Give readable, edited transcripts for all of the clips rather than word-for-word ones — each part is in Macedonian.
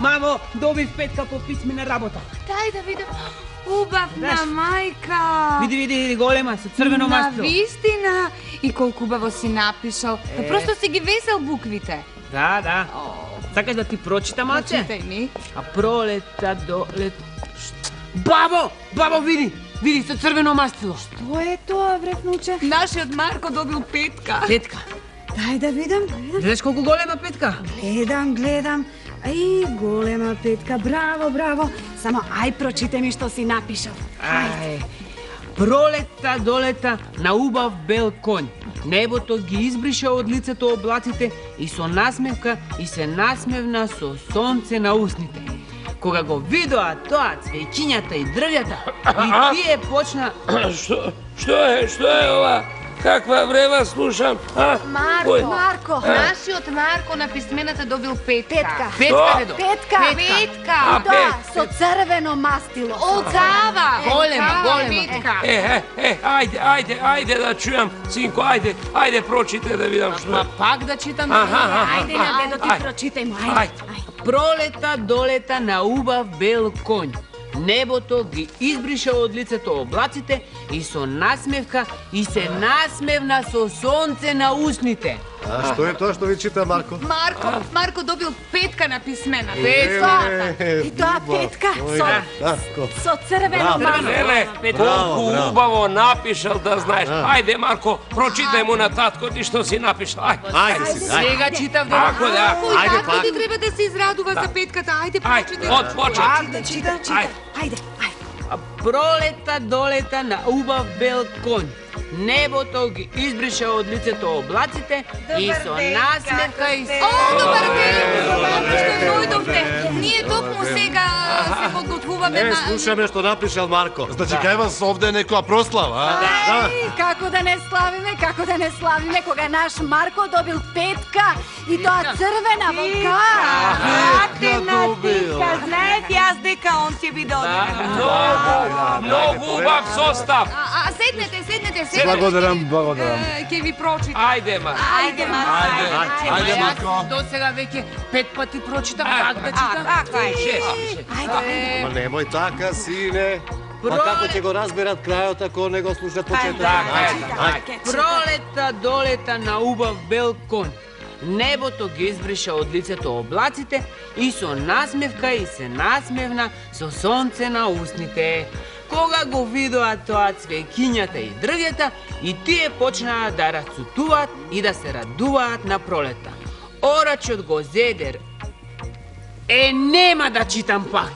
Mamo, dobih petka po pismena rabota. Daj da vidim. Ubavna majka. Vidi, golema sa crvenom maslom. Navistina. I koliko ubavo si napišal. Pa prosto si gi vesel bukvite. Da. Sakaš da ti pročitam, oče? Pročitaj mi. A proleta, doleta... Babo, vidi, sa crvenom maslom. Što je to, vretnuče? Naš je od Marko dobil petka. Petka? Daj da vidim. Gledaš koliko golema petka? Gledam. Aj, golema petka, bravo. Samo aj pročitaj mi što si napišao. Aj. Proleta, doleta, na ubav bel konj. Небото ги избриша од лицето облаците и со насмевка и се насмевна со сонце на усните. Кога го видоа тоа цвеќињата и дрвјата, и тие почна... Што е ова? Каква врева слушам? Марко, нашиот Марко на писмената добил петка. Петка. Да, со црвено мастило. Олцава. Голема. Ајде да чујам, синко, ајде прочите да видам што е. Пак да читам? Ајде на дедо ти прочитај му, ајде. Пролета, долета на убав бел конј. Небото ги избриша од лицето облаците и со насмевка и се насмевна со сонце на усните. А што е тоа што ви чита Марко? Марко добил петка на писмена. И тоа петка со црвено масло. Колку убаво напишал да знаеш. Ајде Марко, прочитај му на татко ти што си напишал. Ајде си, Сега читав Ако да. Како ти треба да се израдува за петката? Ајде прочитај. Од почет. Да читам. Ајде. Пролета, долета на убав бел конј. Небото ги избриша од лицето облаците и со насмевка и се... Добар ден, што дојдовте. Ние токму сега се подготвуваме на... Слушаме што напишал Марко. Значи кај вас овде некоја прослава, а? Како да не славиме кога наш Марко добил петка и тоа црвена волка. Математика, знаете јас дека он ќе биде одреден. Многу убав состав. А седнете. Благодарам. Ќе ви прочитам. Ајде Марко. До сега веќе 5 пати прочитам, пак да читам. Ма немој така, сине. Па како ќе го разберат крајот ако не го слушат почетокот? Пролета, долета на убав бел конј. Небото ги избриша од лицето облаците и со насмевка и се насмевна со сонце на усните. Кога го видоа тоа цвеќињата и дрвјата, и тие почнаа да рацутуваат и да се радуваат на пролета. Орачот го зедер. Нема да читам пак.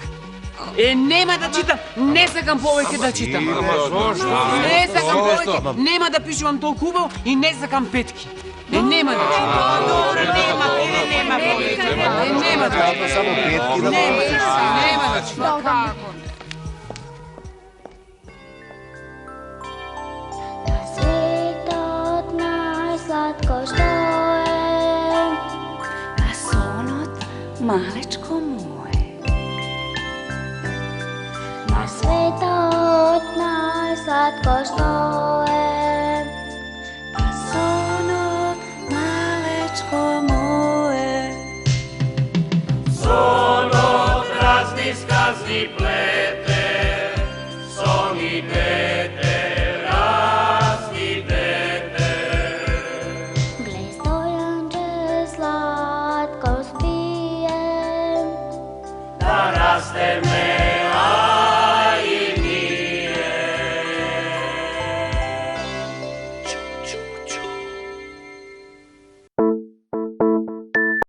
Нема да читам. Не сакам повеќе да читам. Не сакам повеќе. Нема да пишувам толку убаво и не сакам петки. Нема да читам. Нема да читам. Slatko što je, a sonot malečko moje. Na svetot najslatko što je, a sonot malečko moje. Sonot razni skazni plete, son i dete. Slatko spije, da raste